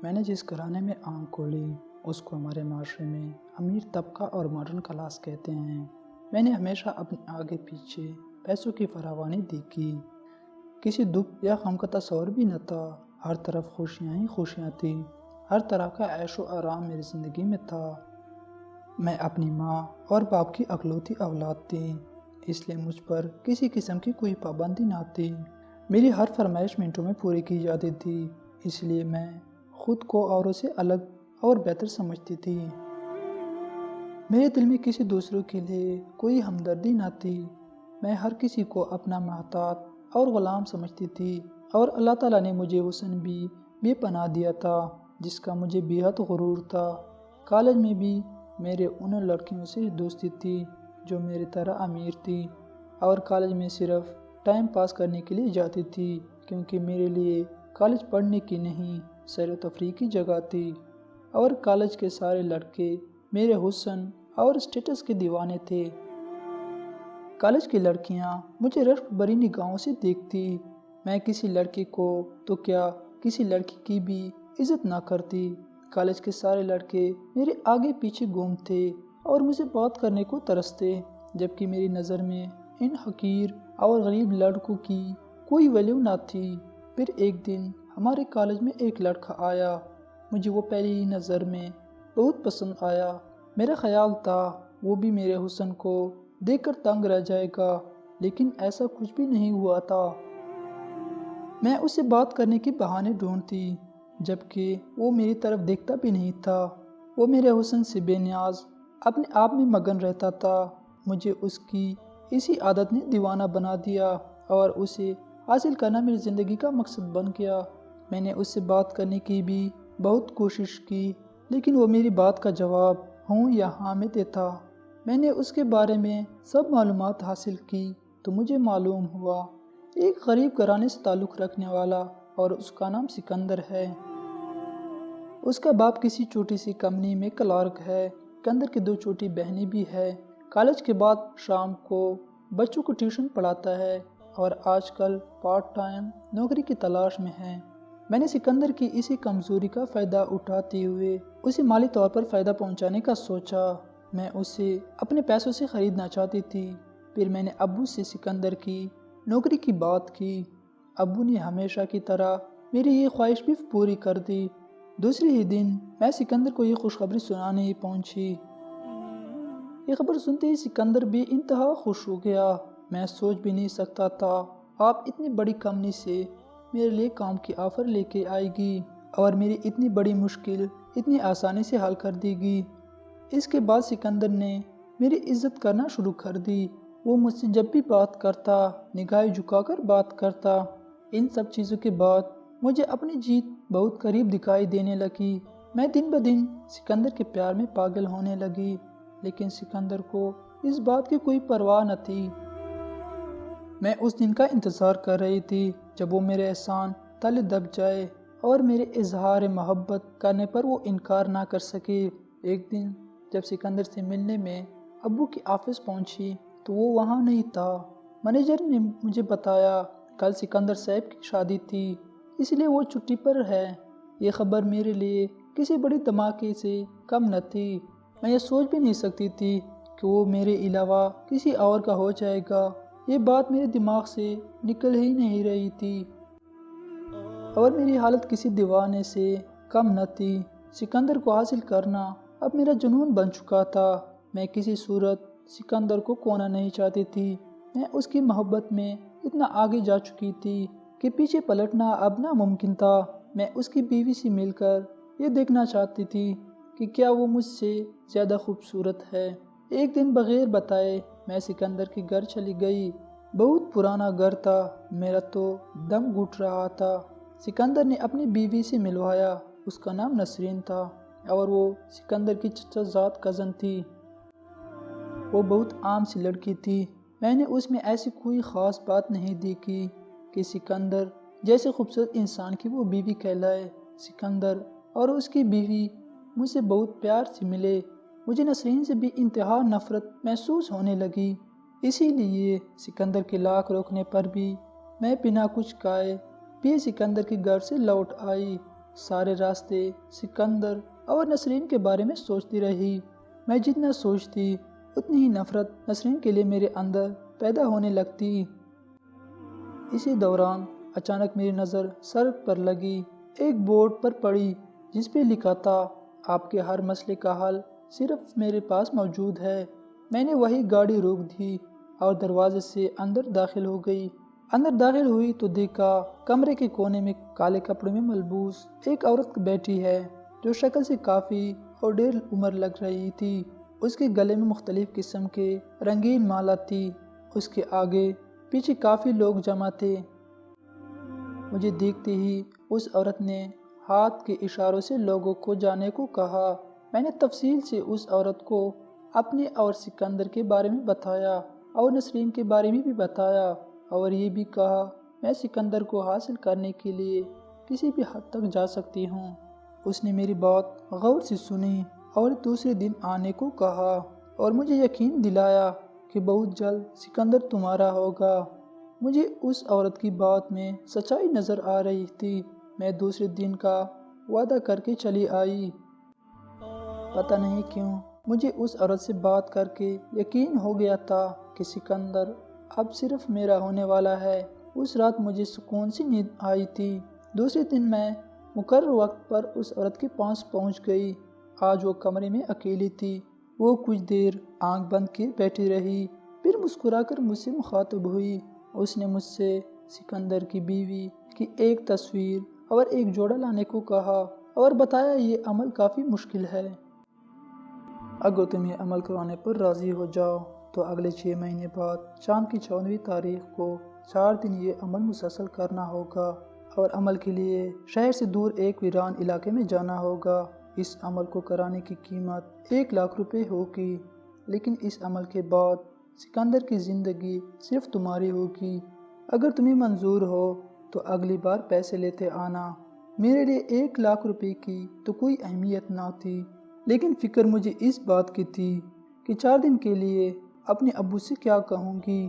میں نے جس گھرانے میں آنکھ کھولی اس کو ہمارے معاشرے میں امیر طبقہ اور ماڈرن کلاس کہتے ہیں۔ میں نے ہمیشہ اپنے آگے پیچھے پیسوں کی فراوانی دیکھی، کسی دکھ یا غم کا تصور بھی نہ تھا، ہر طرف خوشیاں ہی خوشیاں تھیں، ہر طرح کا عیش و آرام میری زندگی میں تھا۔ میں اپنی ماں اور باپ کی اکلوتی اولاد تھی، اس لیے مجھ پر کسی قسم کی کوئی پابندی نہ تھی۔ میری ہر فرمائش منٹوں میں پوری کی جاتی تھی، اس لیے میں خود کو اوروں سے الگ اور بہتر سمجھتی تھی۔ میرے دل میں کسی دوسروں کے لیے کوئی ہمدردی نہ تھی، میں ہر کسی کو اپنا محتاط اور غلام سمجھتی تھی، اور اللہ تعالیٰ نے مجھے حسن بھی بے پناہ دیا تھا جس کا مجھے بے حد غرور تھا۔ کالج میں بھی میرے ان لڑکیوں سے دوستی تھی جو میری طرح امیر تھی، اور کالج میں صرف ٹائم پاس کرنے کے لیے جاتی تھی، کیونکہ میرے لیے کالج پڑھنے کی نہیں سیر و تفریح کی جگہ تھی، اور کالج کے سارے لڑکے میرے حسن اور اسٹیٹس کے دیوانے تھے۔ کالج کی لڑکیاں مجھے رشک بری نگاہوں سے دیکھتی، میں کسی لڑکے کو تو کیا کسی لڑکی کی بھی عزت نہ کرتی۔ کالج کے سارے لڑکے میرے آگے پیچھے گھومتے اور مجھے بات کرنے کو ترستے، جبکہ میری نظر میں ان حقیر اور غریب لڑکوں کی کوئی ویلیو نہ تھی۔ پھر ایک دن ہمارے کالج میں ایک لڑکا آیا، مجھے وہ پہلی ہی نظر میں بہت پسند آیا۔ میرا خیال تھا وہ بھی میرے حسن کو دیکھ کر تنگ رہ جائے گا، لیکن ایسا کچھ بھی نہیں ہوا تھا۔ میں اس سے بات کرنے کے بہانے ڈھونڈتی، جبکہ وہ میری طرف دیکھتا بھی نہیں تھا۔ وہ میرے حسن سے بے نیاز اپنے آپ میں مگن رہتا تھا۔ مجھے اس کی اسی عادت نے دیوانہ بنا دیا، اور اسے حاصل کرنا میری زندگی کا مقصد بن گیا۔ میں نے اس سے بات کرنے کی بھی بہت کوشش کی، لیکن وہ میری بات کا جواب ہوں یا ہاں میں دیتا۔ میں نے اس کے بارے میں سب معلومات حاصل کی تو مجھے معلوم ہوا ایک غریب گھرانے سے تعلق رکھنے والا، اور اس کا نام سکندر ہے۔ اس کا باپ کسی چھوٹی سی کمپنی میں کلرک ہے۔ سکندر کی 2 چھوٹی بہنیں بھی ہیں۔ کالج کے بعد شام کو بچوں کو ٹیوشن پڑھاتا ہے، اور آج کل پارٹ ٹائم نوکری کی تلاش میں ہے۔ میں نے سکندر کی اسی کمزوری کا فائدہ اٹھاتے ہوئے اسے مالی طور پر فائدہ پہنچانے کا سوچا۔ میں اسے اپنے پیسوں سے خریدنا چاہتی تھی۔ پھر میں نے ابو سے سکندر کی نوکری کی بات کی۔ ابو نے ہمیشہ کی طرح میری یہ خواہش بھی پوری کر دی۔ دوسرے ہی دن میں سکندر کو یہ خوشخبری سنانے ہی پہنچی۔ یہ خبر سنتے ہی سکندر بے انتہا خوش ہو گیا۔ میں سوچ بھی نہیں سکتا تھا آپ اتنی بڑی کمپنی سے میرے لیے کام کی آفر لے کے آئے گی، اور میری اتنی بڑی مشکل اتنی آسانی سے حل کر دے گی۔ اس کے بعد سکندر نے میری عزت کرنا شروع کر دی۔ وہ مجھ سے جب بھی بات کرتا نگاہیں جھکا کر بات کرتا۔ ان سب چیزوں کے بعد مجھے اپنی جیت بہت قریب دکھائی دینے لگی۔ میں دن بدن سکندر کے پیار میں پاگل ہونے لگی، لیکن سکندر کو اس بات کی کوئی پرواہ نہ تھی۔ میں اس دن کا انتظار کر رہی تھی جب وہ میرے احسان تلے دب جائے اور میرے اظہار محبت کرنے پر وہ انکار نہ کر سکے۔ ایک دن جب سکندر سے ملنے میں ابو کی آفس پہنچی تو وہ وہاں نہیں تھا۔ مینیجر نے مجھے بتایا کل سکندر صاحب کی شادی تھی، اس لیے وہ چھٹی پر ہے۔ یہ خبر میرے لیے کسی بڑی دھماکے سے کم نہ تھی۔ میں یہ سوچ بھی نہیں سکتی تھی کہ وہ میرے علاوہ کسی اور کا ہو جائے گا۔ یہ بات میرے دماغ سے نکل ہی نہیں رہی تھی، اور میری حالت کسی دیوانے سے کم نہ تھی۔ سکندر کو حاصل کرنا اب میرا جنون بن چکا تھا۔ میں کسی صورت سکندر کو کھونا نہیں چاہتی تھی۔ میں اس کی محبت میں اتنا آگے جا چکی تھی کہ پیچھے پلٹنا اب ناممکن تھا۔ میں اس کی بیوی سے مل کر یہ دیکھنا چاہتی تھی کہ کیا وہ مجھ سے زیادہ خوبصورت ہے۔ ایک دن بغیر بتائے میں سکندر کے گھر چلی گئی۔ بہت پرانا گھر تھا، میرا تو دم گھٹ رہا تھا۔ سکندر نے اپنی بیوی سے ملوایا، اس کا نام نسرین تھا، اور وہ سکندر کی چچا زاد کزن تھی۔ وہ بہت عام سی لڑکی تھی۔ میں نے اس میں ایسی کوئی خاص بات نہیں دیکھی کہ سکندر جیسے خوبصورت انسان کی وہ بیوی کہلائے۔ سکندر اور اس کی بیوی مجھ سے بہت پیار سے ملے۔ مجھے نسرین سے بھی انتہا نفرت محسوس ہونے لگی، اسی لیے سکندر کے لاکھ روکنے پر بھی میں بنا کچھ کہے پیے سکندر کے گھر سے لوٹ آئی۔ سارے راستے سکندر اور نسرین کے بارے میں سوچتی رہی۔ میں جتنا سوچتی اتنی ہی نفرت نسرین کے لیے میرے اندر پیدا ہونے لگتی۔ اسی دوران اچانک میری نظر سڑک پر لگی ایک بورڈ پر پڑی جس پہ لکھا تھا آپ کے ہر مسئلے کا حل صرف میرے پاس موجود ہے۔ میں نے وہی گاڑی روک دی اور دروازے سے اندر داخل ہو گئی۔ اندر داخل ہوئی تو دیکھا کمرے کے کونے میں کالے کپڑوں میں ملبوس ایک عورت بیٹھی ہے جو شکل سے کافی اور ڈیر عمر لگ رہی تھی۔ اس کے گلے میں مختلف قسم کے رنگین مالا تھی۔ اس کے آگے پیچھے کافی لوگ جمع تھے۔ مجھے دیکھتے ہی اس عورت نے ہاتھ کے اشاروں سے لوگوں کو جانے کو کہا۔ میں نے تفصیل سے اس عورت کو اپنے اور سکندر کے بارے میں بتایا اور نسرین کے بارے میں بھی بتایا اور یہ بھی کہا میں سکندر کو حاصل کرنے کے لیے کسی بھی حد تک جا سکتی ہوں۔ اس نے میری بات غور سے سنی اور دوسرے دن آنے کو کہا اور مجھے یقین دلایا کہ بہت جلد سکندر تمہارا ہوگا۔ مجھے اس عورت کی بات میں سچائی نظر آ رہی تھی۔ میں دوسرے دن کا وعدہ کر کے چلی آئی۔ پتہ نہیں کیوں مجھے اس عورت سے بات کر کے یقین ہو گیا تھا کہ سکندر اب صرف میرا ہونے والا ہے۔ اس رات مجھے سکون سی نیند آئی تھی۔ دوسرے دن میں مقرر وقت پر اس عورت کے پاس پہنچ گئی۔ آج وہ کمرے میں اکیلی تھی۔ وہ کچھ دیر آنکھ بند کے بیٹھی رہی، پھر مسکرا کر مجھ سے مخاطب ہوئی۔ اس نے مجھ سے سکندر کی بیوی کی ایک تصویر اور ایک جوڑا لانے کو کہا اور بتایا یہ عمل کافی مشکل ہے۔ اگر تم یہ عمل کروانے پر راضی ہو جاؤ تو اگلے 6 مہینے بعد چاند کی 14ویں تاریخ کو 4 دن یہ عمل مسلسل کرنا ہوگا اور عمل کے لیے شہر سے دور ایک ویران علاقے میں جانا ہوگا۔ اس عمل کو کرانے کی قیمت 1 لاکھ روپے ہوگی، لیکن اس عمل کے بعد سکندر کی زندگی صرف تمہاری ہوگی۔ اگر تمہیں منظور ہو تو اگلی بار پیسے لیتے آنا۔ میرے لیے 1 لاکھ روپے کی تو کوئی اہمیت نہ تھی، لیکن فکر مجھے اس بات کی تھی کہ 4 دن کے لیے اپنے ابو سے کیا کہوں گی۔